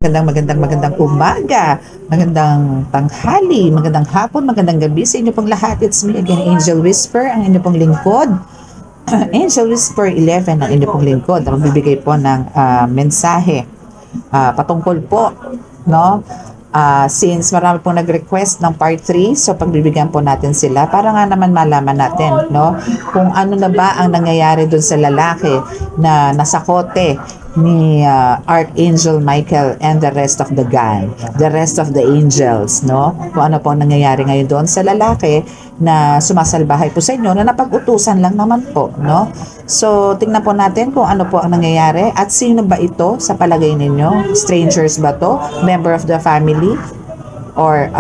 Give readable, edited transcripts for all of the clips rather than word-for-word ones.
Magandang umaga, magandang tanghali, magandang hapon, magandang gabi sa inyo pong lahat. It's me again, Angel Whisper, ang inyo pong lingkod. Angel Whisper 11, ang inyo pong lingkod. Magbibigay po ng mensahe patungkol po, no? Since marami pong nag-request ng part 3, so pagbibigyan po natin sila para nga naman malaman natin, no, kung ano na ba ang nangyayari dun sa lalaki na nasa kote ni Archangel Michael and the rest of the gang, the rest of the angels, no? Kung ano po ang nangyayari ngayon doon sa lalaki na sumasalbahay po sa inyo na napag-utusan lang naman po, no? So, tingnan po natin kung ano po ang nangyayari at sino ba ito sa palagay ninyo? Strangers ba to? Member of the family? Or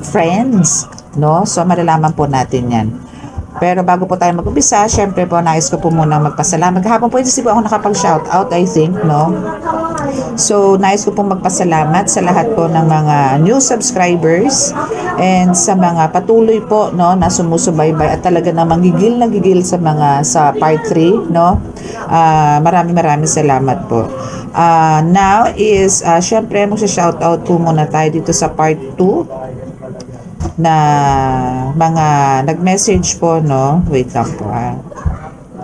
friends? No? So, malalaman po natin yan. Pero bago po tayo mag-umpisa, syempre po, nais ko po muna magpasalamat. Kahapon po, hindi po ako nakapag-shoutout, I think, no? So, nais ko po magpasalamat sa lahat po ng mga new subscribers and sa mga patuloy po, no, na sumusubaybay at talaga namang gigil na gigil sa part 3, no? Maraming salamat po. Now is, syempre, magsa-shoutout po muna tayo dito sa part 2 na mga nag-message po, no? Wait lang po,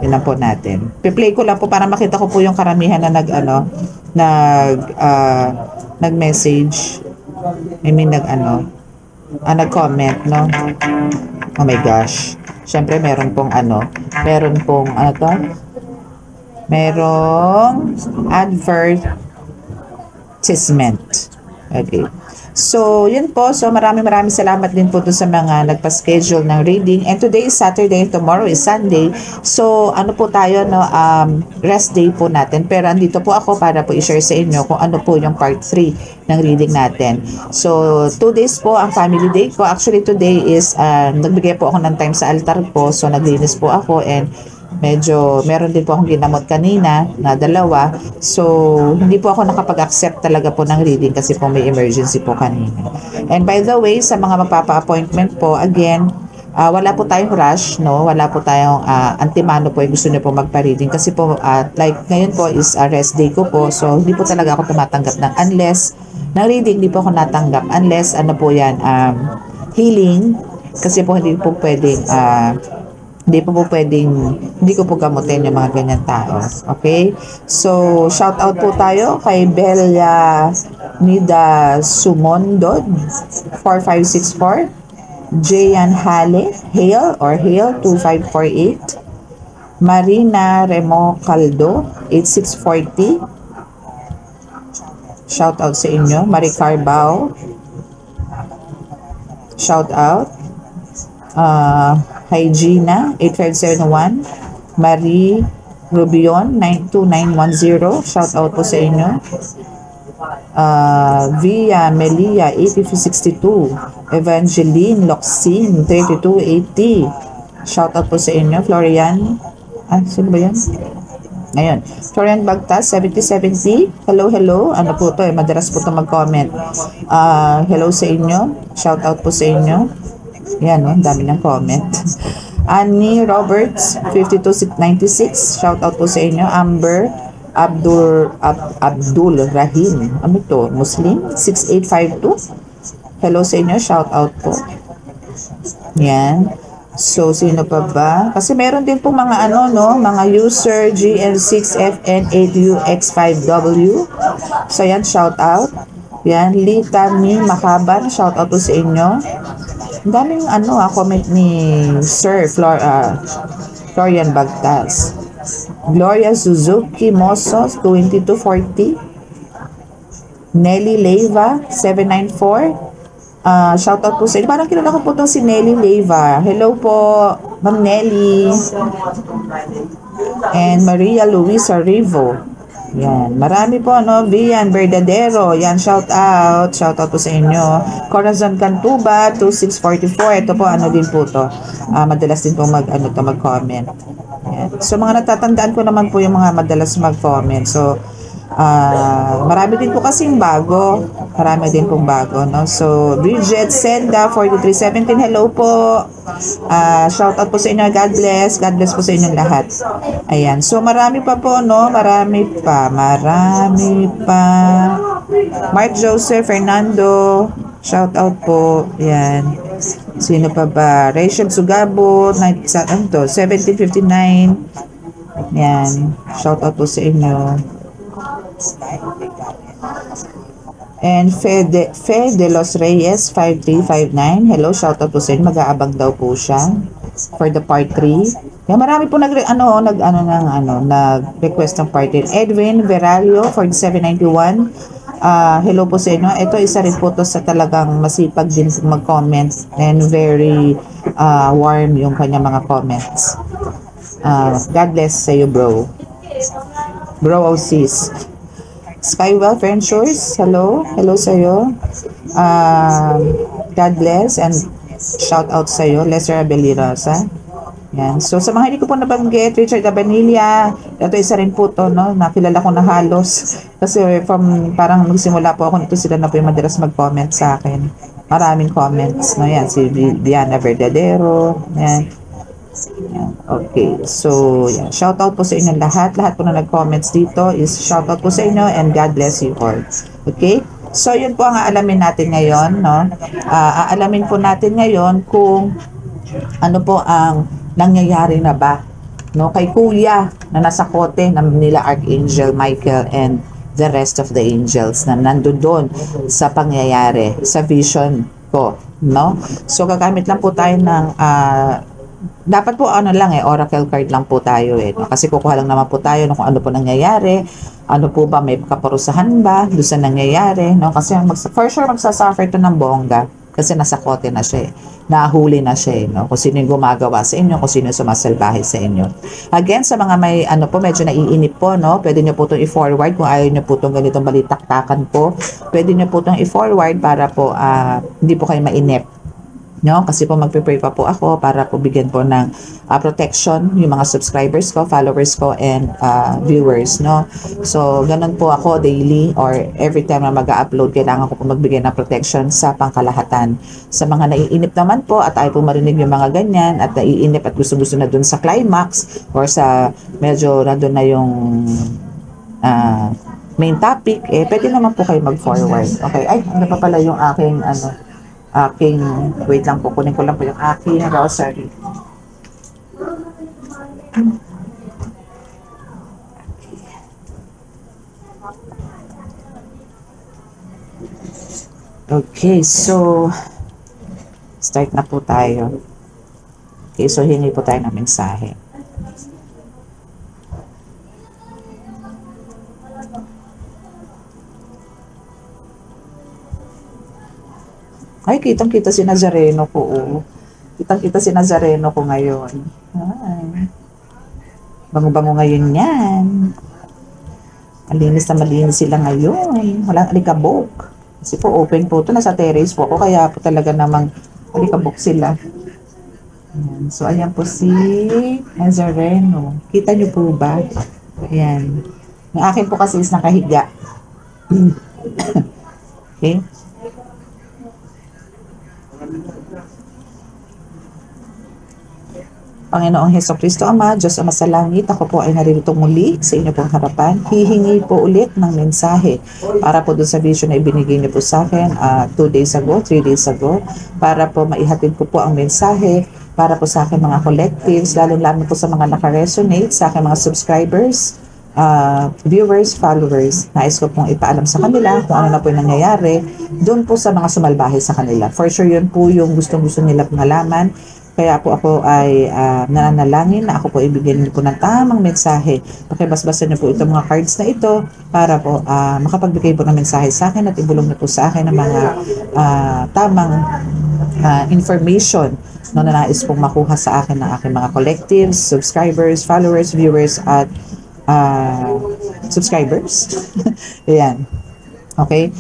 yun lang po natin. Piplay ko lang po para makita ko po yung karamihan na nag-message. I mean, nag-comment, no? Oh my gosh. Siyempre, meron pong merong advertisement. Okay. So, yun po. So, maraming salamat din po doon sa mga nagpa-schedule ng reading. And today is Saturday, tomorrow is Sunday. So, ano po tayo, no? Rest day po natin. Pero andito po ako para po i-share sa inyo kung ano po yung part 3 ng reading natin. So, 2 days po ang family day ko. Actually, today is, nagbigay po ako ng time sa altar po. So, naglinis po ako and medyo meron din po akong ginamot kanina na 2. So, hindi po ako nakapag-accept talaga po ng reading kasi po may emergency po kanina. And by the way, sa mga magpapa-appointment po, again, wala po tayong rush, no? Wala po tayong antimano po yung gusto niyo po magpa-reading kasi po, like ngayon po is rest day ko po. So, hindi po talaga ako tumatanggap ng unless, ng reading, hindi po ako natanggap unless, healing. Kasi po hindi po pwedeng, hindi ko po gamutin yung mga ganyan tao. Okay? So, shout out po tayo kay Belia Nida Sumondod 4564, Jayan Hale 2548, Marina Remo Caldo 8640. Shout out sa inyo. Maricar Bao, shout out. Hygiena 8571, Marie Rubion 92910, shout out po sa inyo. Via Melia 8562, Evangeline Loxin 3280, shout out po sa inyo. Florian, sino ba yan? Ngayon, Florian Bagtas 7070, hello, ano po to madalas po to mag-comment. Hello sa inyo, shout out po sa inyo. Yan, no? Dami ng comment. Annie Roberts, 5296. Shout out po sa inyo. Amber Abdul Rahim. Ano to? Muslim? 6852. Hello sa inyo. Shout out po. Yan. So, sino pa ba? Kasi meron din po mga mga user GN6FN8UX5W. So, yan, shout out. Yan, Lita Mi Makaban. Shout out po sa inyo. Ang daming comment ni Sir Florian Bagtas. Gloria Suzuki Moso 2240, Nelly Leiva 794. Shout out po sa inyo. Parang kilala ko po itong si Nelly Leiva. Hello po, Ma'am Nelly. And Maria Luisa Rivo. Yan. Marami po, Vian Verdadero. Yan, shout out. Shout out po sa inyo. Corazon Cantuba, 2644. Ito po, din po to. Madalas din po mag-comment. Yan. So, mga natatandaan ko naman po yung mga madalas mag-comment. So, marami din po kasing bago. Marami din pong bago, no? So, Bridget Senda, 4317. Hello po. Shout out po sa inyo. God bless. God bless po sa inyong lahat. Ayan. So, marami pa po, no? Marami pa. Mark Joseph Fernando, shout out po. Yan. Sino pa ba? Rachel Sugabo, 1759. Yan. Shout out po sa inyo. And Fede Los Reyes 5359. Hello, shout out po sa inyo. Mag-aabang daw po siya for the part 3. Kaya marami po nag-request ng part 3. Edwin Verario 4791. Hello po sa inyo. Ito isa rin po to sa talagang masipag din mag-comment and very warm yung kanya mga comments. God bless sa iyo, bro. Bro Sis. Skywell Ventures, hello. Hello sa iyo. God bless and shout out sa iyo, Lesser Abelirosa. Yan. So sa mga hindi ko po nabanggit, Richard Abanilla, ito isa rin po to, no? Nakilala ko na halos. Kasi from parang magsimula po ako nito, sila na po yung madalas mag-comment sa akin. Maraming comments, no? Yan, si Diana Verdadero, yan. Yan. Okay, so yan. Shout out po sa inyo lahat. Lahat po na nag-comments dito is shout out po sa inyo and God bless you all. Okay? So yun po ang aalamin natin ngayon, no? Aalamin po natin ngayon kung ano po ang nangyayari na ba, no, kay Kuya na nasa kote ng nila Archangel Michael and the rest of the angels na nandoon sa pangyayari, sa vision ko, no? So gagamit lang po tayo ng dapat po oracle card lang po tayo no? Kasi kukuha lang naman po tayo kung ano po nangyayari, ano po ba, may kaparusahan ba doon sa nangyayari, no? Kasi for sure magsasuffer to ng bongga kasi nasa kote na siya nahuli na siya no? Kung sino yung gumagawa sa inyo, kung sino yung sumasalbahe sa inyo. Again, sa mga may medyo naiinip po, no? Pwede nyo po itong i-forward kung ayaw nyo po itong ganitong balitaktakan po, pwede nyo po itong i-forward para po hindi po kayo mainip, no? Kasi po magpe-pray pa po ako para po bigyan po ng protection yung mga subscribers ko, followers ko, and viewers, no? So, ganun po ako daily or every time na mag-upload, kailangan ko po magbigay ng protection sa pangkalahatan. Sa mga naiinip naman po at ayaw po marinig yung mga ganyan at naiinip at gusto-gusto na dun sa climax or sa medyo na dun na yung main topic, pwede naman po kayo mag-forward. Okay, ay, ano pa pala yung aking wait lang po, kunin ko lang po yung aking rosary. Okay, so start na po tayo. Okay, so hingi po tayo ng mensahe. Ay, kitang-kita si Nazareno ko, oh. Kitang-kita si Nazareno ko ngayon. Ay. Bango-bango ngayon yan. Malinis na malinis sila ngayon. Walang alikabok. Kasi po, open po ito. Nasa terrace po ako. Kaya po talaga namang alikabok sila. Ayan. So, ayan po si Nazareno. Kita niyo po ba? Ayan. Yung akin po kasi is nakahiga. Okay. Panginoong Hesukristo Ama, Diyos Ama sa langit, ako po ay naririto muli sa inyo pong harapan. Hihingi po ulit ng mensahe para po doon sa vision na ibinigay niyo po sa akin 2 days ago, 3 days ago, para po maihatid ko po ang mensahe para po sa akin mga collectives, lalo-lalo po sa mga nakaresonate, sa akin mga subscribers, viewers, followers. Nais ko pong ipaalam sa kanila kung ano na po yung nangyayari doon po sa mga sumalbahe sa kanila. For sure, yun po yung gustong-gusto nila malaman. Kaya po ako ay nananalangin na ako po ibigyan niyo po ng tamang mensahe. Pakibasbasan niyo po itong mga cards na ito para po makapagbigay po ng mensahe sa akin at ibulong niyo po sa akin ng mga tamang information na nais pong makuha sa akin ng aking mga collectives, subscribers, followers, viewers, at subscribers. Ayan. Okay?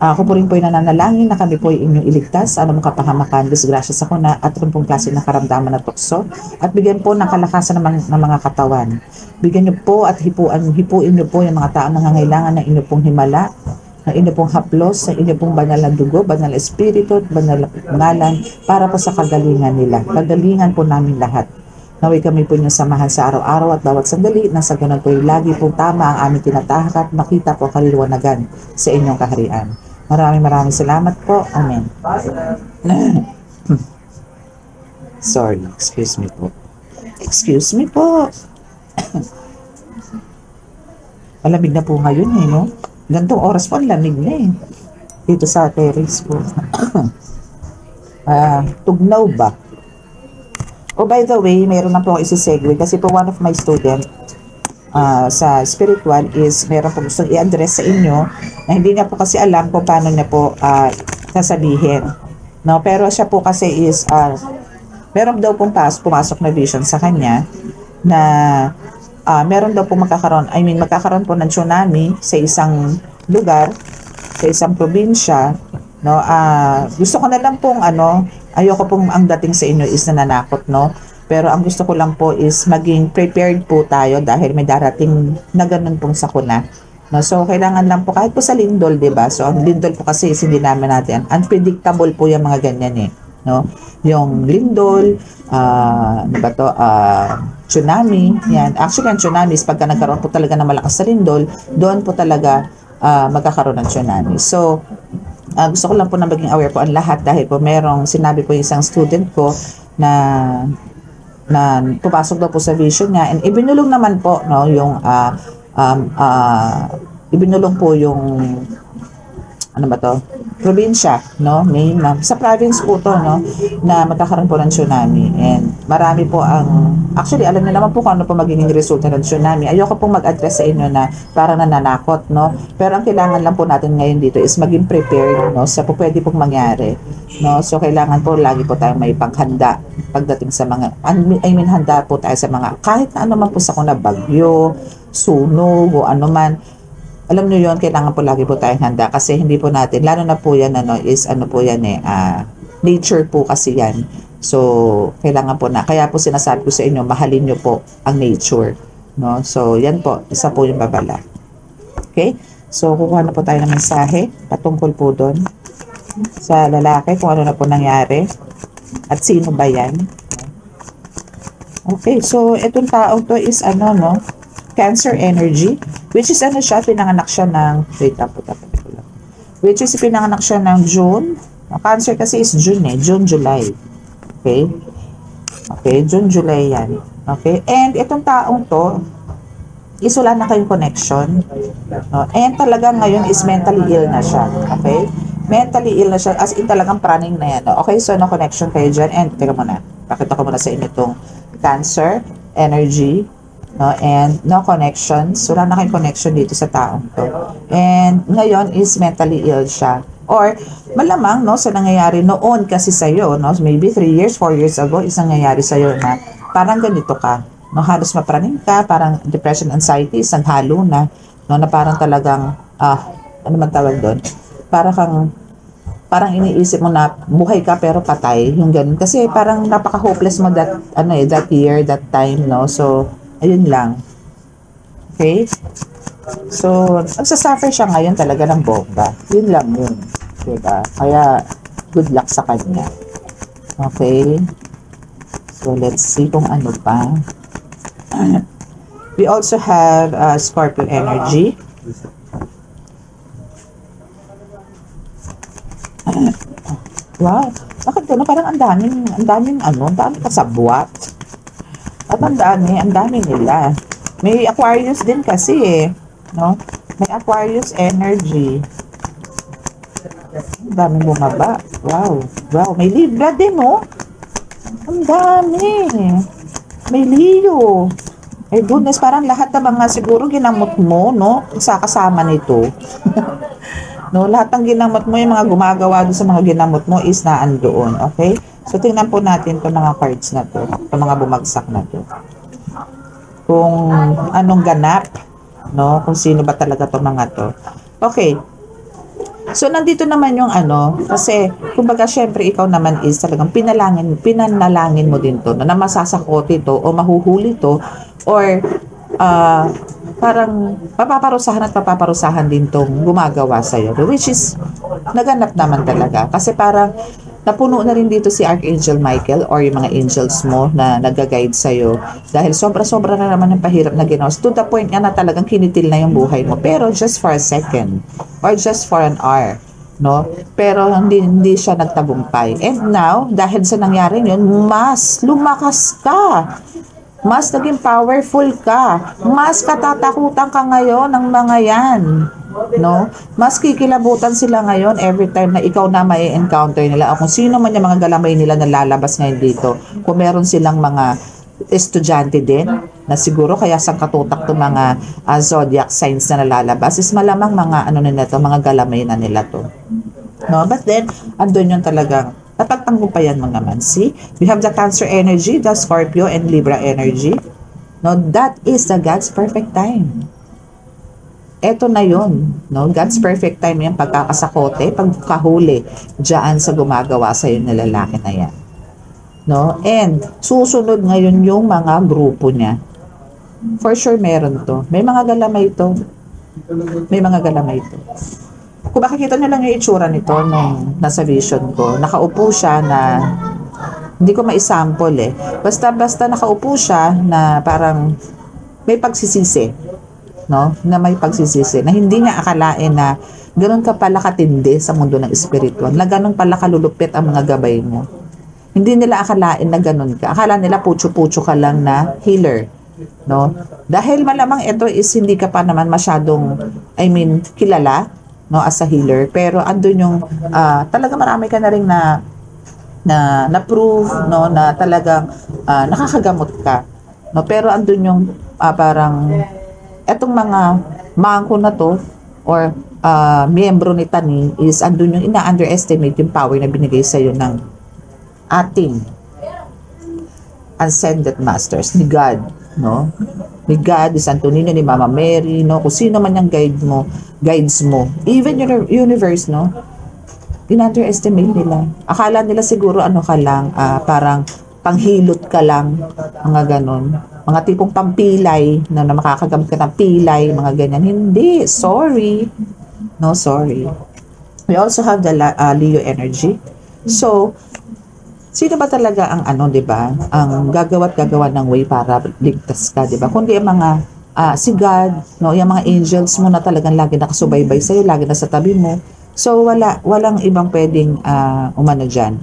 Ako po rin po ay nananalangin na kami po ay inyong iligtas sa anumang kapahamakan, disgrasya sa kuna at rin pong klase ng karamdaman na tukso at bigyan po ng kalakasan ng mga katawan. Bigyan niyo po at hipuin niyo po yung mga taong nangangailangan ng inyong pong himala, ng inyong pong haplos, ng inyong pong banal na dugo, banal na espiritu at banal na ngalan para po sa kagalingan nila. Kagalingan po namin lahat. Naway kami po niyong samahan sa araw-araw at bawat sandali na sa ganun po ay lagi po tama ang aming tinatahak at makita po kaliliwanagan sa inyong kaharian. Maraming salamat po. Amen. Sorry, excuse me po. Excuse me po. Malamig na po ngayon eh, no? Gantong oras po, lamig na eh. Dito sa terrace po. Tugnaw ba? Oh, by the way, mayroon na po ako isi-segue kasi po one of my student sa spiritual is meron po gustong i-address sa inyo na hindi niya po kasi alam kung paano niya po sasabihin. No? Pero siya po kasi is meron daw pong pumasok na vision sa kanya na meron daw pong magkakaroon po ng tsunami sa isang lugar, sa isang probinsya, no? Gusto ko na lang pong ayoko pong ang dating sa inyo is nananakot, no? Pero ang gusto ko lang po is maging prepared po tayo dahil may darating na ganun pong sakuna. No? So, kailangan lang po, kahit po sa lindol, diba? So, ang lindol po kasi is hindi namin natin. Unpredictable po yung mga ganyan eh. No? Yung lindol, tsunami, yan. Actually, ang tsunami is pagka nagkaroon po talaga ng malakas na lindol, doon po talaga magkakaroon ng tsunami. So, gusto ko lang po na maging aware po ang lahat dahil po merong sinabi po yung isang student ko na pupasok daw po sa vision niya and ibinulong naman po no yung ibinulong po yung probinsya, no? Main sa province po to, no? Na magkakaroon po ng tsunami. And marami po actually, alam niyo naman po kung ano po magiging resulta ng tsunami. Ayoko pong mag-address sa inyo na para nananakot, no? Pero ang kailangan lang po natin ngayon dito is maging prepared, no? Sa po pwede pong mangyari, no? So, kailangan po lagi po tayong may paghanda pagdating sa mga, handa po tayo sa mga, kahit na ano man po sa kuna bagyo, sunog, o ano man. Alam niyo yon, kailangan po lagi po tayong handa kasi hindi po natin, lalo na po yan nature po kasi yan. So, kailangan po kaya po sinasabi ko sa inyo, mahalin niyo po ang nature, no? So, yan po, isa po yung babala. Okay? So, kukuha na po tayo ng mensahe patungkol po doon sa lalaki, kung ano na po nangyari at sino ba yan. Okay, so itong taong to is Cancer energy, which is siya, pinanganak siya ng, which is pinanganak siya ng June. Cancer kasi is June June, July. Okay? Okay, June, July yan. Okay? And itong taong to, is wala na kayong connection. No? And talagang ngayon is mentally ill na siya. Okay? Mentally ill na siya, as in talagang praning na yan. No? Okay, so no connection kayo dyan. And, teka muna, pakita ko muna sa inyo itong Cancer energy. No, and no connections. Wala na kayong connection dito sa taong to. And ngayon is mentally ill siya. Or malamang sa nangyayari noon kasi sa'yo, maybe 3 years, 4 years ago is nangyayari sa'yo na parang ganito ka. Halos mapraning ka, parang depression, anxiety, isang halo na. Na parang talagang, ano man tawag doon? Parang iniisip mo na buhay ka pero patay. Yung ganun. Kasi parang napaka-hopeless mo that year, that time, no? So, ayun lang. Okay? So, nagsasuffer siya ngayon talaga ng bongga. Yun lang yun. Diba? Kaya, good luck sa kanya. Okay? So, let's see kung ano pa. We also have Scorpio energy. Wow. Bakit gano'n? Parang ang daming kasabwat. At ang dami nila. May Aquarius din kasi no? May Aquarius energy. Ang dami bumaba. Wow. Wow. May Libra din, no? Ang dami. May Leo. My goodness, parang lahat ng mga siguro ginamot mo, no? Kasama nito. No, lahat ng ginamot mo, yung mga gumagawa doon sa mga ginamot mo is naandoon. Okay? So, tingnan po natin itong mga cards na to. Itong mga bumagsak na to. Kung anong ganap, no? Kung sino ba talaga itong mga to. Okay. So, nandito naman yung kasi, kumbaga, syempre, ikaw naman is talagang pinanalangin mo din to, na masasakot ito, o mahuhuli to, or, parang papaparusahan din tong gumagawa sa'yo, which is naganap naman talaga kasi parang napuno na rin dito si Archangel Michael or yung mga angels mo na nag-guide sa'yo. Dahil sobra-sobra na naman ang pahirap na ginawa. To the point nga na talagang kinitil na yung buhay mo. Pero just for a second or just for an hour. No? Pero hindi siya nagtagumpay. And now, dahil sa nangyari yun, mas lumakas ka. Mas naging powerful ka. Mas katatakutan ka ngayon ng mga yan. No? Mas kikilabutan sila ngayon every time na ikaw na may encounter nila. O kung sino man yung mga galamay nila na lalabas ngayon dito. Kung meron silang mga estudyante din, na siguro kaya sa katutak itong mga zodiac signs na nalalabas, is malamang mga ano nila to, mga galamay na nila to. No? But then, andun yung talagang napagtanggumpayan mo naman. See? We have the Cancer energy, the Scorpio and Libra energy. No, that is the God's perfect time. Eto na yun. No? God's perfect time yung pagkakasakote, pagkahuli dyan sa gumagawa sa'yo na lalaki na yan. No? And susunod ngayon yung mga grupo niya. For sure meron to. May mga galamay to. May mga galamay to. Kung makikita nyo lang yung itsura nito nung nasa vision ko, nakaupo siya na, hindi ko ma-sample eh. Basta nakaupo siya na parang may pagsisisi. No? Na may pagsisisi. Na hindi niya akalain na ganun ka pala katindi sa mundo ng espiritual. Na ganun pala kalulupit ang mga gabay mo. Hindi nila akalain na ganun ka. Akala nila putyo-putyo ka lang na healer. No? Dahil malamang ito is hindi ka pa naman masyadong, kilala, no, as a healer, pero andun yung talaga marami ka na rin na prove, no, na talagang nakakagamot ka, no, pero andun yung parang etong mga mangko na to or miyembro ni Tani is andun yung ina-underestimate yung power na binigay sa iyo ng ating ascended masters ni God, no, ni God, ni Santo Niño, ni Mama Mary, no, kung sino man yung guides mo, even your universe, no, in-underestimate nila. Akala nila siguro ano ka lang, parang panghilot ka lang, mga ganon, mga tipong pampilay, na makakagamit ka ng pilay, mga ganyan. Hindi, sorry. No, sorry. We also have the Leo energy. So, sino ba talaga ang 'di ba? Ang gagawa ng way para ligtas ka, 'di ba? Kundi ang mga si God, no, yung mga angels mo na talagang lagi nakasubaybay sa iyo, lagi na sa tabi mo. So walang ibang pwedeng umano diyan,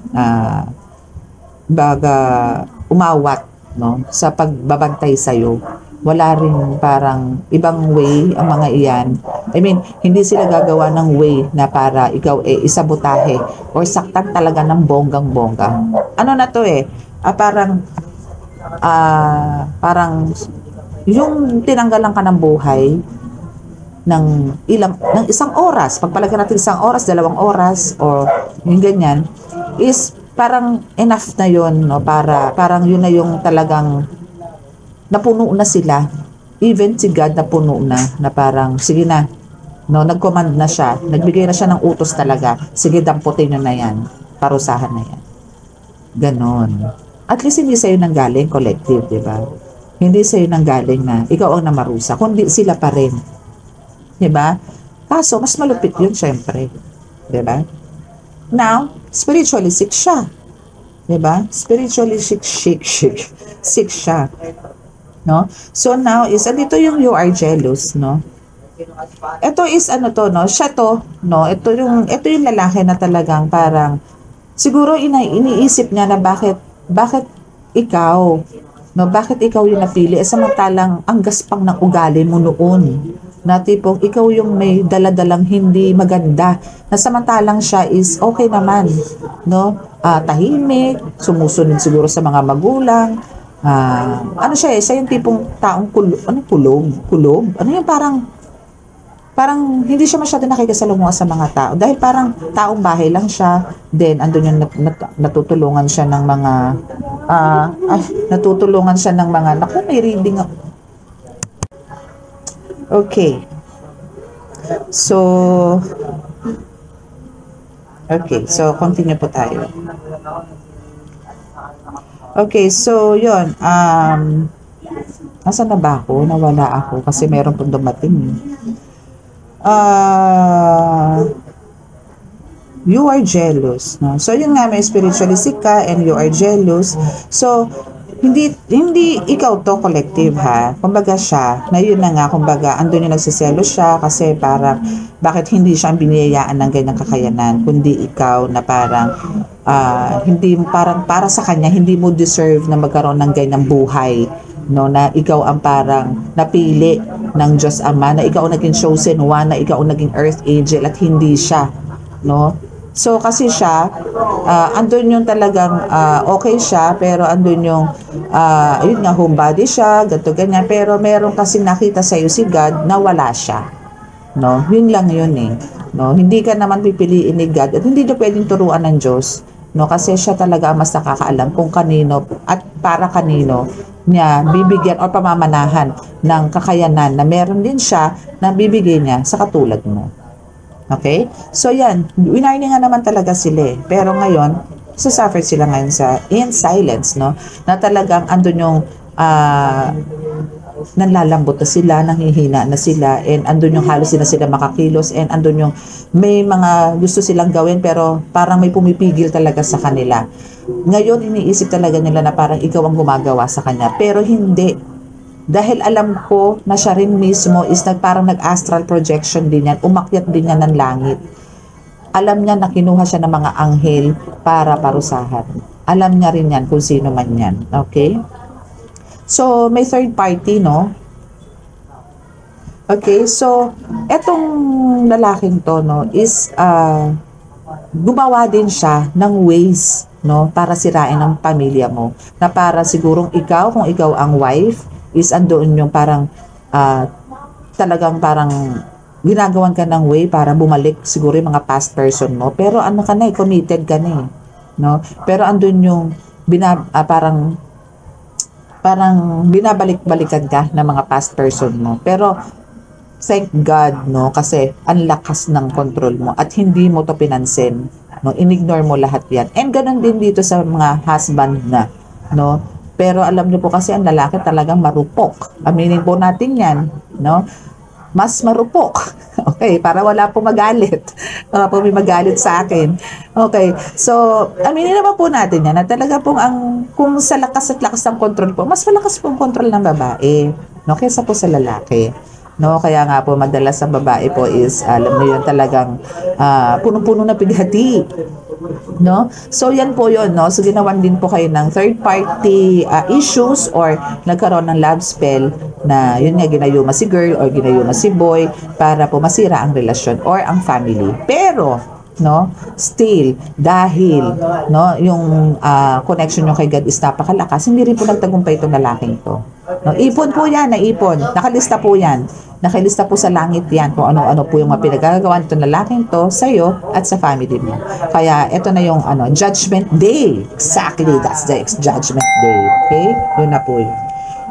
umawat, no, sa pagbabantay sa iyo. Wala rin parang ibang way ang mga iyan. Hindi sila gagawa ng way na para ikaw isabotahe or saktan talaga ng bonggang-bongga. Ano na to parang yung tinanggalan ka ng buhay ng isang oras, pagpalagyan natin isang oras, 2 oras, or yung ganyan, is parang enough na yon, no, parang yun na yung talagang napuno na sila. Even si God napuno na parang, sige na, no, nag-command na siya, nagbigay na siya ng utos talaga, sige, damputin nyo na yan, parusahan na yan. Ganon. At least hindi sa'yo nanggaling collective, di ba? Hindi sa'yo nanggaling na ikaw ang namarusa, kundi sila pa rin. Di ba? Kaso, mas malupit yun, syempre. Di ba? Now, spiritually sick siya. Di ba? Spiritually sick siya. No? So now is andito yung you are jealous, no? Ito is no, siya to, no? Ito yung lalaki na talagang parang siguro iniisip niya na bakit ikaw, no? Bakit ikaw yung napili samantalang ang gaspang ng ugali mo noon. Na tipong ikaw yung may daladalang hindi maganda. Na samantalang siya is okay naman, no? Tahimik, sumusunod siguro sa mga magulang. Siya yung tipong taong kulog? Ano yung parang hindi siya masyado nakikisalunguan sa mga tao. Dahil parang taong bahay lang siya. Then, andun yung natutulungan siya ng mga, naku, may reading ako. Okay. So, continue po tayo. Okay, so yun, nasa na ba ako? Nawala ako kasi meron pong dumating. you are jealous, no? So yun nga, may spiritualistic ka and you are jealous. So hindi ikaw to, collective ha. Kumbaga siya, na yun na nga, kumbaga andun yung nagsiselo siya kasi parang bakit hindi siya biniyayaan ng ganyang kakayanan, kundi ikaw na parang hindi parang para sa kanya hindi mo deserve na magkaroon ng ganyang buhay, no, na ikaw ang parang napili ng Diyos Ama, na ikaw ang naging chosen one, na ikaw ang naging earth angel at hindi siya, no. So kasi siya andun yung talagang okay siya, pero andun yung yun nga, homebody siya, ganto ganyan, pero meron kasi nakita sa iyo si God na wala siya, no. Yun lang yun eh, no. Hindi ka naman pipiliin ni God at hindi na pwedeng turuan ng Diyos, no, kasi siya talaga ang mas nakakaalam kung kanino at para kanino niya bibigyan o pamamanahan ng kakayanan na meron din siya na bibigay niya sa katulad mo. Okay? So yan, winarning nga naman talaga sila eh. Pero ngayon, suffer sila ngayon in silence, no? Na talagang andun yung nanlalambot na sila, nanghihina na sila, and andun yung halos na sila makakilos, and andun yung may mga gusto silang gawin pero parang may pumipigil talaga sa kanila. Ngayon, iniisip talaga nila na parang ikaw ang gumagawa sa kanya. Pero hindi. Dahil alam ko na siya rin mismo is parang nag-astral projection din yan, umakyat din yan ng langit. Alam niya na kinuha siya ng mga anghel para parusahan. Alam niya rin yan kung sino man yan. Okay? So, may third party, no? Okay, so, etong lalaking to, no, is gumawa din siya ng ways, no, para sirain ang pamilya mo. Na para sigurong ikaw, kung ikaw ang wife, is andoon yung parang talagang parang ginagawan ka ng way para bumalik siguro yung mga past person mo, pero ano ka na eh, committed ka na eh, no? Pero andun yung parang binabalik-balikan ka ng mga past person mo, pero thank God, no, kasi ang lakas ng control mo at hindi mo to pinansin, no, inignore mo lahat yan. And ganun din dito sa mga husband na, no. Pero alam niyo po kasi ang lalaki talagang marupok. Aminin po natin yan, no? Mas marupok. Okay, para wala po magalit. Wala po may magalit sa akin. Okay, so aminin naman po natin yan na talaga pong kung sa lakas at lakas ng control po, mas malakas po ang control ng babae, no, kaysa po sa lalaki. No, kaya nga po madalas sa babae po is alam niyo yun talagang punong-puno na pighati. No? So yan po yun, no? So ginawan din po kayo ng third party issues or nagkaroon ng love spell na yun nga ginayuma si girl or ginayuma si boy para po masira ang relasyon or ang family. Pero no, still dahil no yung connection nyo kay God is napakalakas, hindi rin po nagtagumpay itong lalaking to. No, ipon po yan, naipon, nakalista po yan. Nakalista po sa langit yan kung ano-ano po yung mga pinagagawa nitong lalaking to sa iyo at sa family mo. Kaya ito na yung Judgment Day. Exactly, that's the Judgment Day. Okay? Yun na po yun.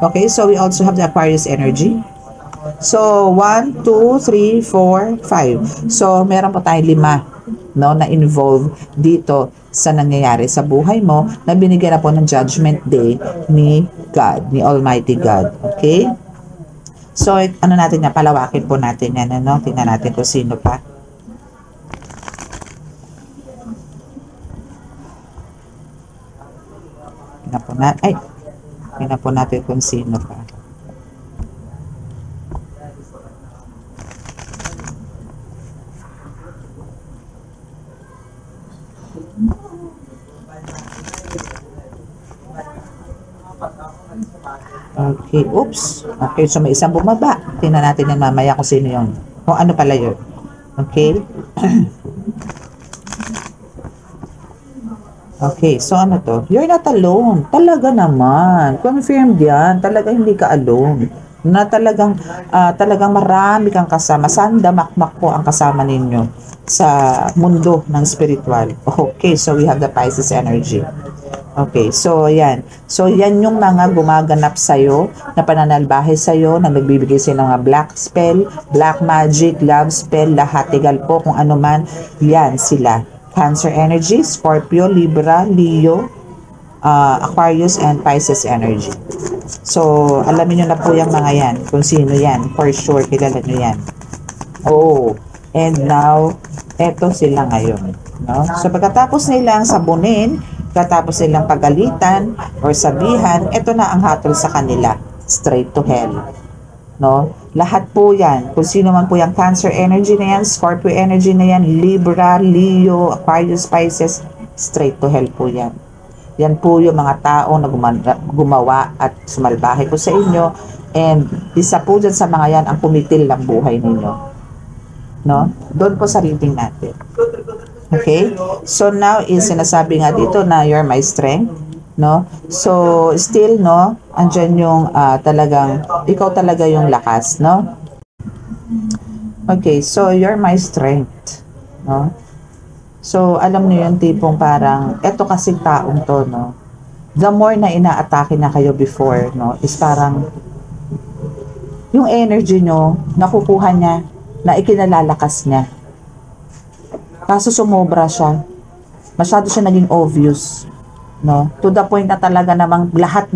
Okay, so we also have the Aquarius energy. So, 1, 2, 3, 4, 5. So, meron po tayong 5, no, na involved dito sa nangyayari sa buhay mo na binigyan na po ng Judgment Day ni God, ni Almighty God. Okay? So, ano natin yan, palawakin po natin yan, ano? Tingnan natin kung sino pa. Tingnan po natin kung sino pa. Okay, oops. Okay, so may isang bumaba. Tingnan natin yan mamaya kung sino yun. Kung ano pala yun. Okay. Okay, so ano to? You're not alone. Talaga naman. Confirmed yan. Talaga hindi ka alone. Na talagang marami kang kasama. Sandamakmak po ang kasama ninyo sa mundo ng spiritual. Okay, so we have the Pisces energy. Okay, so yan. So yan yung mga gumaganap sa'yo, na pananalbahe sa'yo, na nagbibigay sa'yo ng mga black spell, black magic, love spell, lahat, tigal po kung ano man, yan sila. Cancer energy, Scorpio, Libra, Leo, Aquarius, and Pisces energy. So, alamin nyo na po yung mga yan, kung sino yan. For sure, kilala nyo yan. Oh, and now, eto sila ngayon. No? So pagkatapos nilang sabunin, pagkatapos nilang pagalitan or sabihan, ito na ang hatol sa kanila, straight to hell. No? Lahat po yan, kung sino man po yung Cancer energy na yan, Scorpio energy na yan, Libra, Leo, Aquarius, Pisces, straight to hell po yan. Yan po yung mga tao na gumawa at sumalbahe po sa inyo, and isa po dyan sa mga yan ang kumitil ng buhay ninyo. No? Doon po sa reading natin. Okay? So now is sinasabi nga dito na you're my strength. No? So still, no, andyan yung talagang ikaw talaga yung lakas, no? Okay, so you're my strength, no? So alam niyo yung tipong parang eto kasi taong to, no, the more na inaatake na kayo before, no, is parang yung energy nyo nakukuha niya, na ikinalalakas niya, kaso sumobra siya, masyado siya naging obvious, no, to the point na talaga namang lahat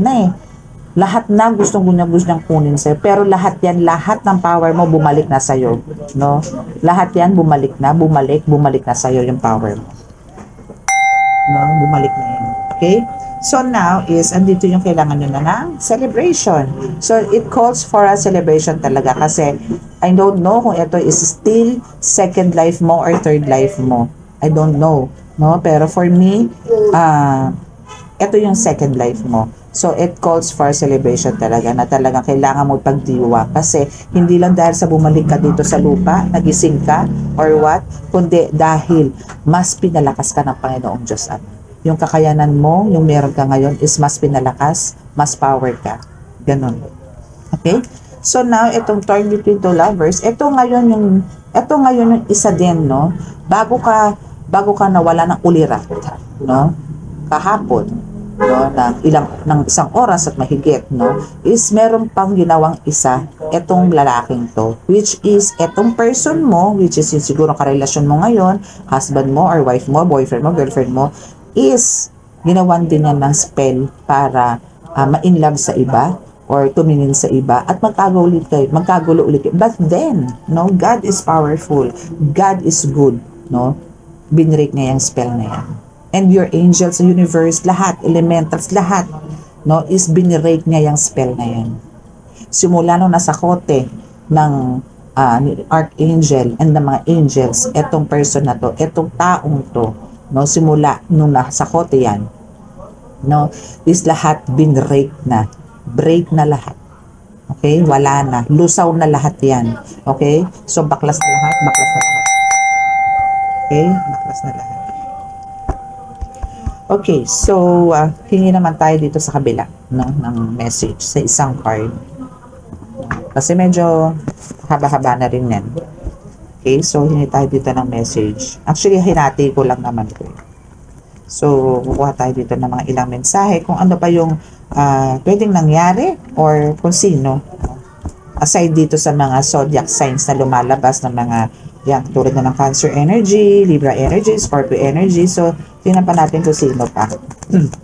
na gusto niyang kunin sa'yo. Pero lahat ng power mo bumalik na sa'yo. No? Lahat yan bumalik na sa'yo yung power mo. No? Bumalik na yan. Okay? So now is, andito yung kailangan nyo na ng celebration. So it calls for a celebration talaga kasi I don't know kung ito is still second life mo or third life mo. I don't know. No? Pero for me, ito yung second life mo. So, it calls for celebration talaga, na talagang kailangan mo pagdiwa. Kasi, hindi lang dahil sa bumalik ka dito sa lupa, nagising ka, or what, kundi dahil mas pinalakas ka ng Panginoong Diyos. Yung kakayanan mo, yung meron ka ngayon, is mas pinalakas, mas power ka. Ganun. Okay? So, now, itong turn between two lovers, ito ngayon yung isa din, no? Bago ka nawala ng ulirat, no? Kahapon, no, ng isang oras at mahigit, no, is meron pang ginawang isa etong lalaking to, which is etong person mo, which is yung siguro karelasyon mo ngayon, husband mo or wife mo, boyfriend mo, girlfriend mo, is ginawan din yan ng spell para ma-inlove sa iba or tumingin sa iba at magkagulo ulit kayo. But then, no, God is powerful, God is good, no, binrake niya yung spell na yan. And your angels, universe, lahat, elementals, lahat, no, is binirake niya yung spell na yan. Simula nung nasa kote ng archangel and ng mga angels, etong person na to, etong taong to, no, simula nung nasa kote yan, no, is lahat binrake na. Break na lahat. Okay? Wala na. Lusaw na lahat yan. Okay? So, baklas na lahat, baklas na lahat. Okay? Baklas na lahat. Okay, so hingi naman tayo dito sa kabila, no, ng message sa isang card. Kasi medyo haba-haba na rin yan. Okay, so hingi tayo dito ng message. Actually, hinati ko lang naman ito. So, kukuha tayo dito ng mga ilang mensahe kung ano pa yung pwedeng nangyari or kung sino. Aside dito sa mga zodiac signs na lumalabas ng mga yan, tulad na ng Cancer energy, Libra energy, Scorpio energy. So, tingnan pa natin kung sino pa.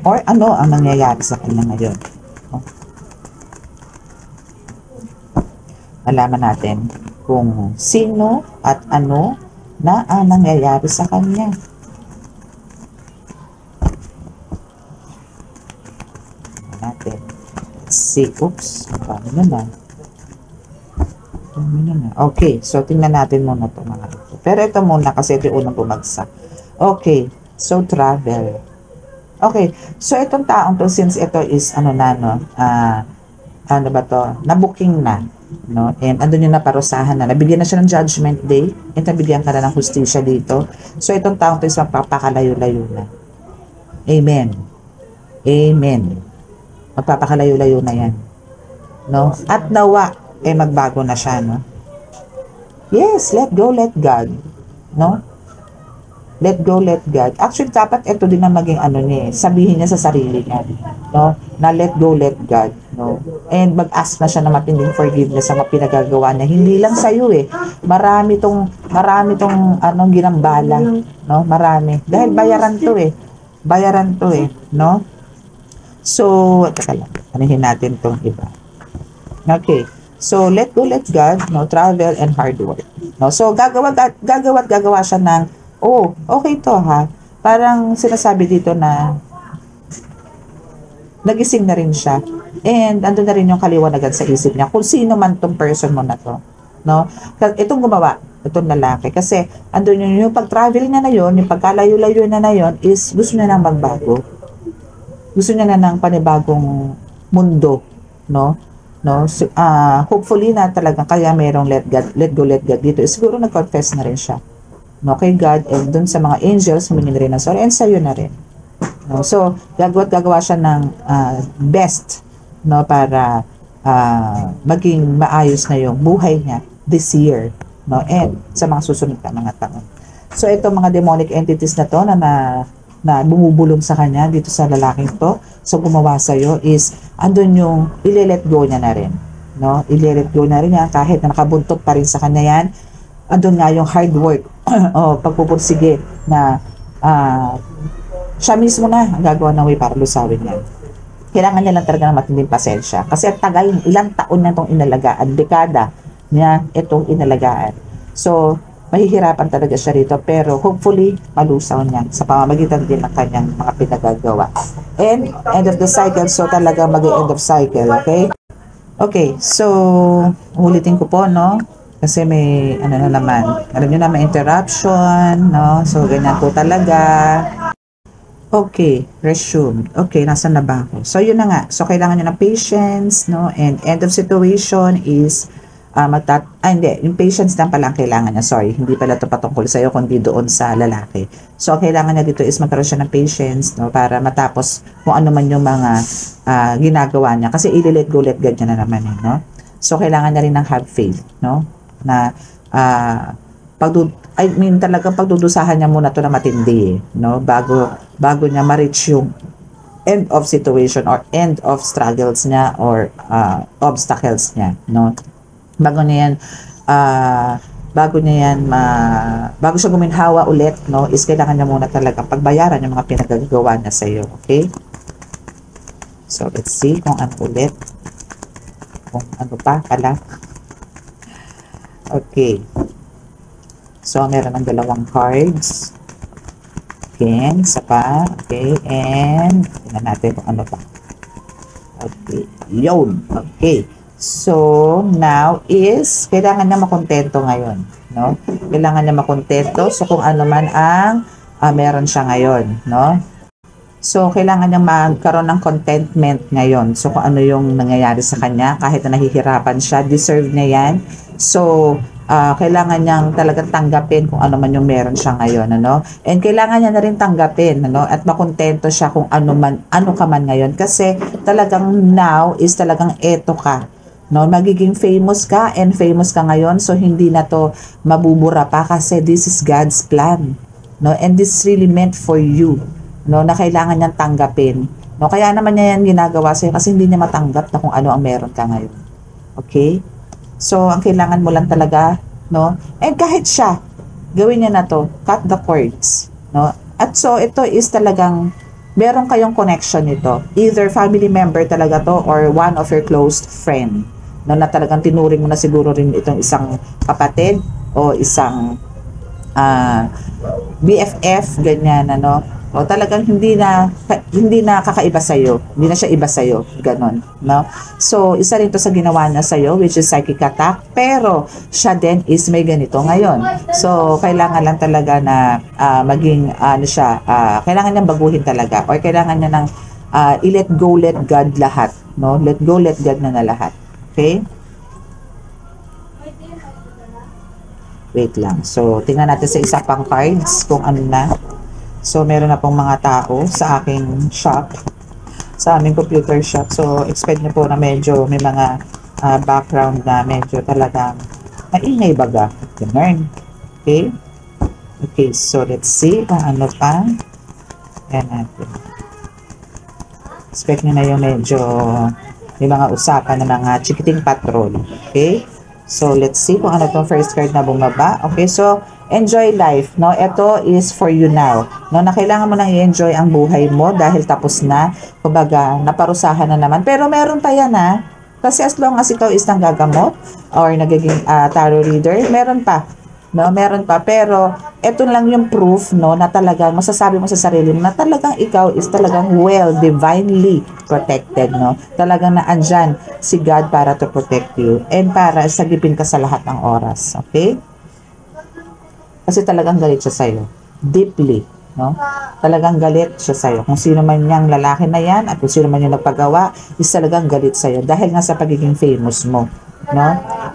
Or ano ang nangyayari sa kanya ngayon. Malaman natin kung sino at ano na ang nangyayari sa kanya. Natin. Let's see. Oops. Paano na? Okay, so tingnan natin muna ito mga ito. Pero ito muna kasi ito yung unang bumagsak. Okay, so travel. Okay, so itong taong to, since ito is ano na, no, ano ba to, nabooking na, no, and andun yung naparusahan na, nabigyan na siya ng judgment day, and nabigyan ka na ng hustisya dito. So itong taong to is magpapakalayo-layo na. Amen. Amen. Magpapakalayo-layo na yan. No? At nawa, magbago na siya, no? Yes, let go, let God. No? Let go, let God. Actually, dapat ito din ang maging ano niya, sabihin niya sa sarili niya, no? Na let go, let God, no? And mag-ask na siya na matinding forgiveness sa mga pinagagawa niya. Hindi lang sa iyo Marami tong anong ginambala, no? Marami. Dahil bayaran to no? So, teka lang. Anihin natin tong iba. Okay. So, let go, let God, no, travel and hard work. No? So, gagawa siya ng Oh, okay to ha. Parang sinasabi dito na nagising na rin siya. And andun na rin yung kaliwanagan sa isip niya kung sino man tong person mo na to. No? Itong gumawa, itong lalaki. Kasi andun yung pag-travel niya na yun, yung pagkalayo-layo na yun, is gusto niya nang magbago. Gusto niya na ng panibagong mundo. No? No? So, hopefully na talagang kaya merong let go, let God dito. Siguro nag-confess na rin siya. No, kay God and dun sa mga angels, humingi na rin ng sorry and sa'yo na rin. No? So, gagawa siya ng best, no, para maging maayos na yung buhay niya this year, no, and sa mga susunod na mga taon. So, itong mga demonic entities na to na bumubulong sa kanya dito sa lalaking to, so gumawa sa'yo is andun yung ile-let go niya na rin. No? Ile-let go na rin niya kahit na nakabuntot pa rin sa kanya yan. Andun nga yung hard work o pagpupursige na siya mismo na ang gagawa ng way para lusawin yan. Kailangan niya lang talaga ng matinding pasensya. Kasi at tagal, ilang taon na itong inalagaan, dekada niya itong inalagaan. So, mahihirapan talaga siya rito. Pero hopefully, malusaw niya sa pamamagitan din ng kanyang mga pinagagawa. And end of the cycle, so talaga mag-end of cycle, okay? Okay, so, ulitin ko po, no? Kasi may, ano na naman, alam nyo na, may interruption, no? So, ganyan po talaga. Okay, resume. Okay, nasan na ba ako? So, yun na nga. So, kailangan nyo ng patience, no? And end of situation is, hindi, yung patience lang pala ang kailangan niya. Sorry, hindi pala ito patungkol sa'yo, kundi doon sa lalaki. So, kailangan niya dito is magkaroon siya ng patience, no? Para matapos kung ano man yung mga ginagawa niya. Kasi i-let go, let God niya na naman, no? So, kailangan niya rin ng have faith, no? Na talagang pagdudusahan niya muna to na matindi, no? Bago niya ma-reach yung end of situation or end of struggles niya or obstacles niya, no? Bago siya guminhawa ulit, no, is kailangan niya muna talaga pagbayaran yung mga pinagagawa niya sa iyo, okay? So, let's see kung ano ulit. Kung ano pa pala. Okay. So, meron ng dalawang cards. Again, isa pa. Okay, and tingnan natin kung ano pa. Okay, yun. Okay. So, now is, kailangan niya makontento ngayon. No? Kailangan niya makontento. So, kung ano man ang meron siya ngayon. No? So, kailangan niya magkaroon ng contentment ngayon. So, kung ano yung nangyayari sa kanya, kahit na nahihirapan siya, deserve niya yan. So, kailangan niyang talagang tanggapin kung ano man yung meron siya ngayon, ano? And kailangan niya na rin tanggapin, ano? At makontento siya kung ano ka man ngayon. Kasi talagang now is talagang eto ka. No, magiging famous ka and famous ka ngayon. So, hindi na to mabubura pa kasi this is God's plan. No? And this is really meant for you. No, na kailangan niyang tanggapin. No, kaya naman niya yan ginagawa sa'yo kasi hindi niya matanggap na kung ano ang meron ka ngayon. Okay? So, ang kailangan mo lang talaga, no? And kahit siya, gawin niya na to, cut the cords, no? At so, ito is talagang, meron kayong connection nito. Either family member talaga to or one of your close friend. No, na talagang tinuring mo na siguro rin itong isang kapatid o isang BFF, ganyan, ano? O talagang hindi na kakaiba sa iyo. Hindi na siya iba sa iyo, ganon, no? So, isa rin 'to sa ginawa niya sa iyo, which is psychic attack, pero siya din is may ganito ngayon. So, kailangan lang talaga na maging kailangan niyang baguhin talaga or kailangan niya ng i-let go, let God lahat, no? Let go, let God na lahat. Okay? Wait lang. So, tingnan natin sa isa pang cards kung ano na. So, meron na pong mga tao sa aking shop, sa aming computer shop. So, expect nyo po na medyo may mga background na medyo talagang maingay baga. Ganun. Okay? Okay, so let's see kung ano pa. Ayan natin. Expect nyo na yung medyo may mga usapan ng mga chikiting patrol. Okay? So, let's see kung ano itong first card na bumaba. Okay, so, enjoy life, no? Ito is for you now, no? Na kailangan mo nang i-enjoy ang buhay mo dahil tapos na, kumbaga, naparusahan na naman. Pero meron pa yan, ha? Kasi as long as ito is nanggagamot or nagiging tarot reader, meron pa. no? Meron pa, pero ito lang yung proof, no, na talagang masasabi mo sa sarili mo na talagang ikaw is talagang well, divinely protected, no? Talagang naandyan si God para to protect you and para sagipin ka sa lahat ng oras, okay? Kasi talagang galit siya sa'yo. Deeply, no? Talagang galit siya sa'yo. Kung sino man niyang lalaki na yan at kung sino man yung nagpagawa, is talagang galit sa'yo dahil nga sa pagiging famous mo, no?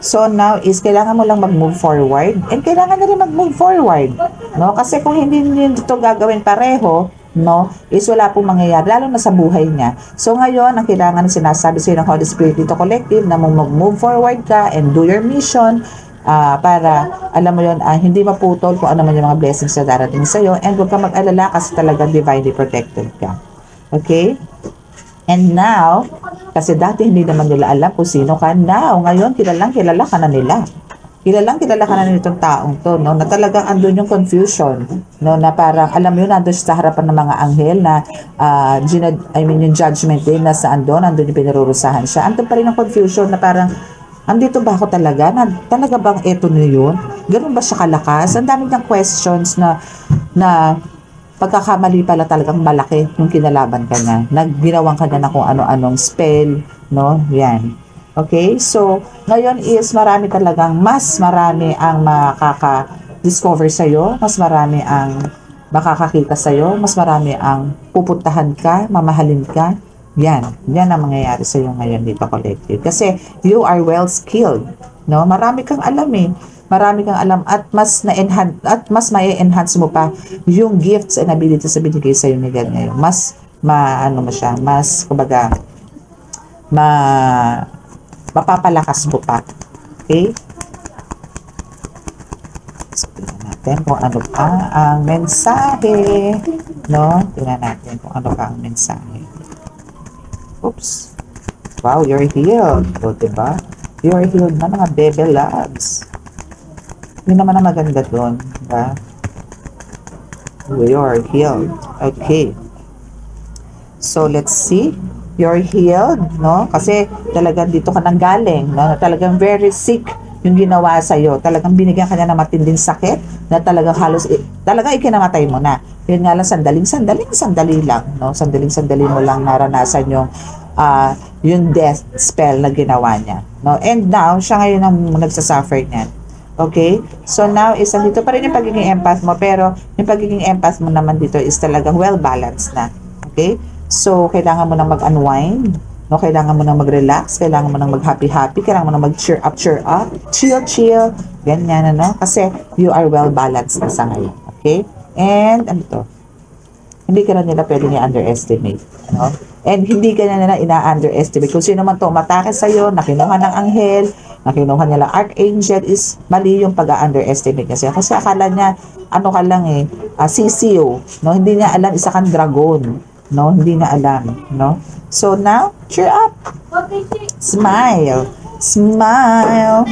So now is kailangan mo lang mag-move forward and kailangan na rin mag-move forward, no? Kasi kung hindi niyo ito gagawin pareho, no, is wala pong mangyayari, lalo na sa buhay niya. So ngayon, ang kailangan sinasabi sa'yo ng Holy Spirit dito collective na mag-move forward ka and do your mission, para alam mo yun, hindi maputol kung ano man yung mga blessings na darating sa'yo and huwag ka mag-alala kasi talagang divinely protected ka. Okay? And now, kasi dati hindi naman nila alam kung sino ka. Now, ngayon, kilala ka na nila. Kilala ka na nitong taong to, no? Na talagang andun yung confusion, no? Na parang, alam mo yun, andun sa harapan ng mga anghel na, yung judgment day na sa andun yung pinarurusahan siya. Andun pa rin ang confusion na parang, andito ba ako talaga? Talaga bang eto na yun? Ganun ba siya kalakas? Ang dami niyang questions na pagkakamali pala talagang malaki yung kinalaban ka niya. Nagginawan ka na kung ano-anong spell, no? Yan. Okay? So, ngayon is mas marami ang makaka-discover sa'yo, mas marami ang makakakita sa'yo, mas marami ang pupuntahan ka, mamahalin ka. Yan ang mangyayari sa iyo ngayon dito collective. Kasi you are well skilled, no? Marami kang alam at mas ma-enhance mo pa yung gifts and abilities na binigay sa iyo ni God ngayon. Mas kumbaga mapapalakas mo pa. Okay? So, tingnan natin kung ano pa ang mensahe, no? Tingnan natin kung ano pa ang mensahe. Oops. Wow, you're healed. O, diba? You're healed na mga bebe loves. Yun naman ang maganda doon. Diba? You're healed. Okay. So, let's see. You're healed, no? Kasi talagang dito ka nang galing, no? Talagang very sick yung ginawa sa'yo. Talagang binigyan ka niya ng matinding sakit na talagang talagang ikinamatay mo na. Yun nga lang, sandali lang, no? Sandali mo lang naranasan yung death spell na ginawa niya, no? And now, siya ngayon ang nagsasuffer niyan. Okay? So now, dito pa rin yung pagiging empath mo, pero yung pagiging empath mo naman dito is talagang well-balanced na. Okay? So, kailangan mo nang mag-unwind, no? Kailangan mo nang mag-relax, kailangan mo nang mag-happy-happy, kailangan mo nang mag-cheer up, chill, ganyan, ano? Kasi you are well-balanced na sa ngayon. Okay? And, hindi ka na nila pwedeng i-underestimate. No? And hindi ka na nila ina-underestimate. Kung sino man to umatake sa'yo, nakinuha ng anghel, nakinuha nila archangel, is mali yung pag-underestimate niya. Kasi akala niya, ka lang sisiyo. No? Hindi niya alam, isa kang dragon. No? Hindi niya alam. No? So now, cheer up. Smile,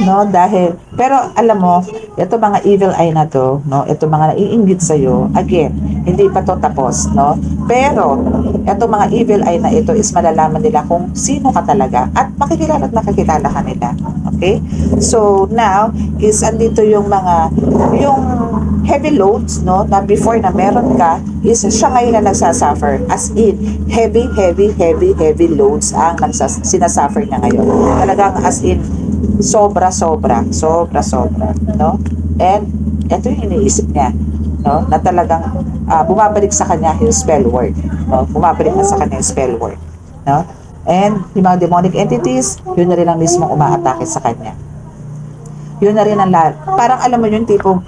no? Pero alam mo, ito mga evil eye na to, no? Ito mga naiinggit sa'yo, again, hindi pa to tapos, no? Pero, ito mga evil eye na ito is malalaman nila kung sino ka talaga at makikilala ka nila. Okay? So, now, is andito yung heavy loads, no? Na before na meron ka, is siya ngayon na nagsasuffer. As in, heavy loads ang sinasuffer niya ngayon. Talagang as in, sobra, no? And, ito yung iniisip niya, no? Na talagang bumabalik sa kanya yung spell word, no? Bumabalik na sa kanya yung spell word, no? And, yung mga demonic entities, yun na rin ang mismong umaatake sa kanya. Yun na rin ang lahat. Parang alam mo yung tipong,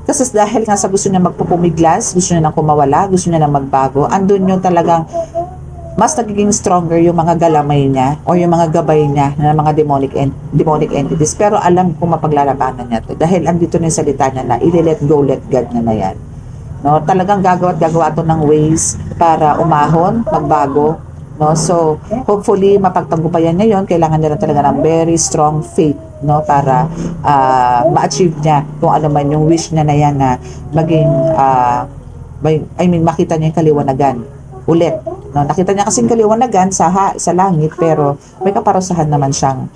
kasi dahil nga sa gusto niya magpupumiglas, gusto niya nang kumawala, gusto niya nang magbago, andun yung talagang mas nagiging stronger yung mga galamay niya o yung mga gabay niya na mga demonic entities. Pero alam kung mapaglalabanan niya to dahil andito na yung salita niya na i-let go, let God na yan. No? Talagang gagawa to ng ways para umahon, magbago. No? So, hopefully, mapagtagumpayan niya yun. Kailangan niya lang talaga ng very strong faith, no? Para ma-achieve niya kung ano man yung wish niya na yan na maging, makita niya yung kaliwanagan ulit. No? Nakita niya kasing kaliwanagan sa langit, pero may kaparusahan naman siyang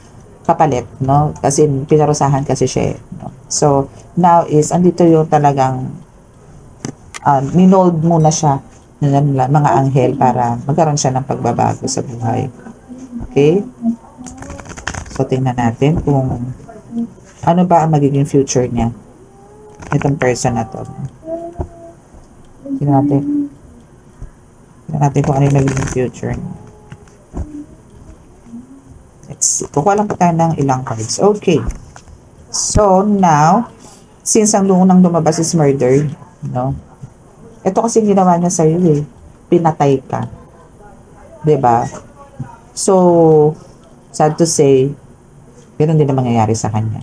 kapalit, no? Kasi pinarusahan kasi siya, no? So, now is, andito yung talagang minold muna siya ng mga anghel para magkaroon siya ng pagbabago sa buhay. Okay? So, tingnan natin kung ano ba ang magiging future niya. Itong person na to. Tingnan natin. Tingnan natin kung ano yung magiging future niya. Let's see. Kukuha lang po tayo ng ilang cards. Okay. So, now, since ang lunang lumabas is murdered, no? Ito kasi ginawa niya sa'yo eh. Pinatay ka. 'Di ba? So, sad to say, ganun din ang mangyayari sa kanya.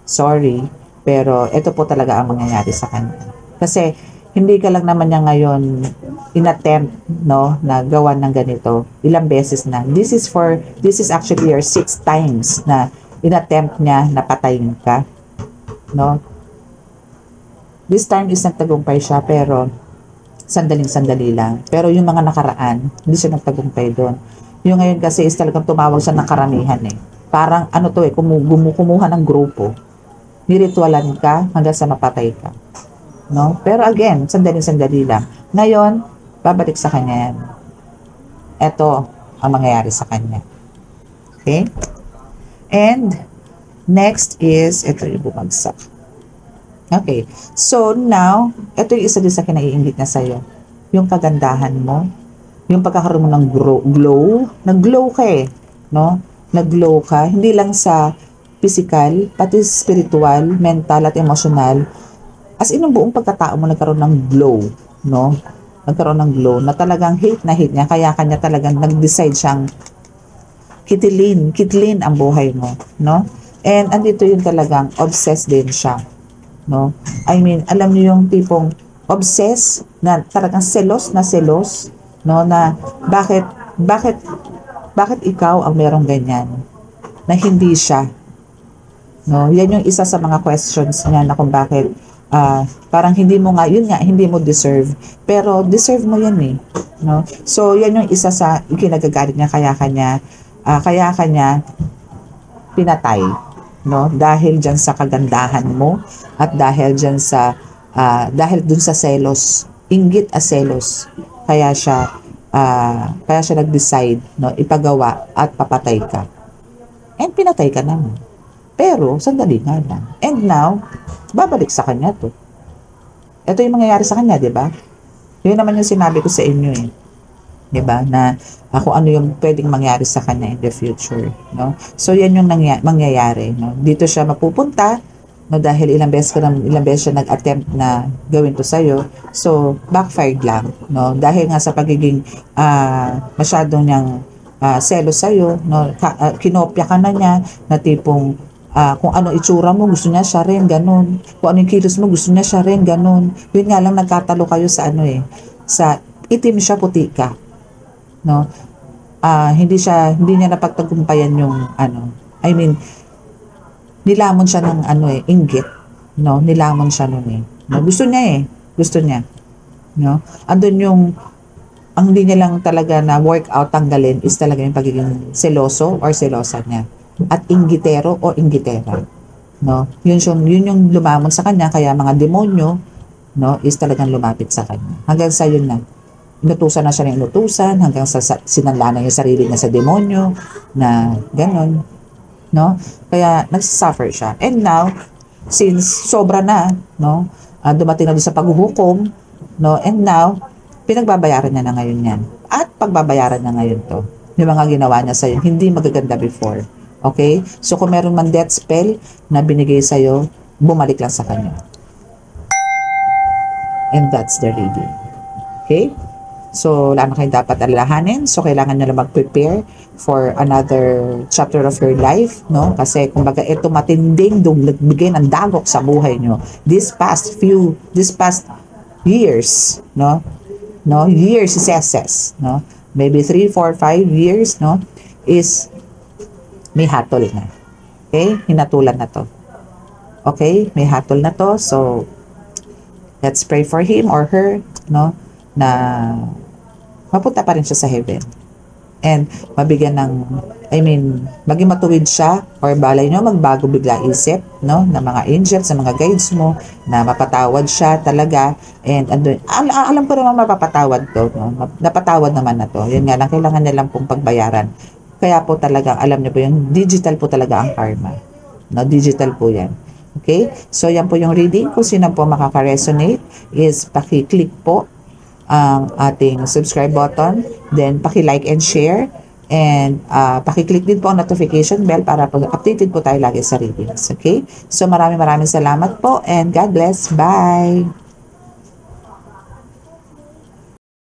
Sorry, pero ito po talaga ang mangyayari sa kanya. Kasi, hindi ka lang naman niya ngayon inattempt, no, na gawa ng ganito. Ilang beses na. This is actually your 6 times na inattempt niya na patayin ka. No? This time is nagtagumpay siya, pero sandaling-sandali lang. Pero yung mga nakaraan, hindi siya nagtagumpay doon. Yung ngayon kasi is talagang tumawag siya ng karamihan eh. Parang ano to eh, kumuha ng grupo. Niritualan ka hanggang sa mapatay ka. No? Pero again, sandaling-sandali lang. Ngayon, babalik sa kanya yan. Ito ang mangyayari sa kanya. Okay? And, next is, ito yung bumagsak. Okay. So, now, ito yung isa din sa kinaiinggit niya sa'yo. Yung kagandahan mo, yung pagkakaroon mo ng glow. Nag-glow ka eh. No? Nag-glow ka. Hindi lang sa physical, pati spiritual, mental, at emotional. As in, yung buong pagkatao mo nagkaroon ng glow. No? Nagkaroon ng glow na talagang hate niya. Kaya kanya talagang nag-decide siyang kitlin ang buhay mo. No? And andito yung talagang obsessed din siya. No? I mean, alam niyo yung tipong obsessed na talagang selos, no, na bakit ikaw ang merong ganyan na hindi siya, no? Yan yung isa sa mga questions niya na kung bakit parang hindi mo nga, yun nga, hindi mo deserve, pero deserve mo yan eh, no? So yan yung isa sa ikinagagalit niya, kaya kanya pinatay, no? Dahil dyan sa kagandahan mo at dahil dyan sa dun sa selos, inggit at selos, kaya siya nag-decide, no, ipagawa at papatay ka. And pinatay ka naman. Pero sandali nga lang. And now, babalik sa kanya to. Ito yung mangyayari sa kanya, 'di ba? Yun naman yung sinabi ko sa inyo eh. 'Di ba? Na kung ano yung pwedeng mangyari sa kanya in the future, no? So yan yung mangyayari, no? Dito siya mapupunta, no, dahil ilang beses siya nag-attempt na gawin to sa'yo. So, backfired lang, no? Dahil nga sa pagiging masyadong niyang selos sa'yo, no? Kinopya ka na niya, na tipong kung ano itsura mo, gusto niya siya rin, ganun. Kung ano yung kilos mo, gusto niya siya rin, ganun. Yun nga lang, nagkatalo kayo sa ano eh, sa itim siya, puti ka, no? Hindi niya napagtagumpayan yung ano, I mean, nilamon siya ng ano eh, inggit, no? Nilamon siya nun eh. No? Gusto niya, no? Andun yung, ang hindi niya lang talaga na workout tanggalin is talaga yung pagiging seloso or selosa niya. At inggitero o inggitera, no? Yun yung lumamon sa kanya, kaya mga demonyo, no, is talagang lumapit sa kanya. Hanggang sa yun na, inutusan na siya ng inutusan, hanggang sa sinanla na yung sarili niya sa demonyo, na ganon. No? Kaya nagsasuffer siya. And now, since sobra na, no, dumating na doon sa paghuhukom, no, and now, pinagbabayaran niya na ngayon yan. At pagbabayaran niya ngayon to. Yung mga ginawa niya sa'yo, hindi magaganda before. Okay? So, kung meron man death spell na binigay sa'yo, bumalik lang sa kanya. And that's the reading. Okay? So, wala na kayong dapat alalahanin. So, kailangan nyo lang mag-prepare for another chapter of your life, no? Kasi, kumbaga, ito matinding nagbigay ng dagok sa buhay nyo. This past years, no? Years is SS, no? Maybe 3, 4, 5 years, no? Is may hatol na. Okay? Hinatulan na to. Okay? May hatol na to. So, let's pray for him or her, no? Na mapunta pa rin siya sa heaven. and mabigyan ng, maging matuwid siya, or balay nyo magbago bigla isip, no, ng mga angels, ng mga guides mo, na mapatawad siya talaga, and alam ko naman mapapatawad to, no, napatawad naman na to, yun nga lang, kailangan nilang pong pagbayaran. Kaya po talaga, alam niyo po, yung digital po talaga ang karma, no, digital po yan. Okay, so yan po yung reading. Kung sino po makaka-resonate is paki-click po ang ating subscribe button, then paki-like and share, and paki-click din po ang notification bell para updated po tayo lagi sa readings. Okay? So maraming salamat po, and God bless. Bye!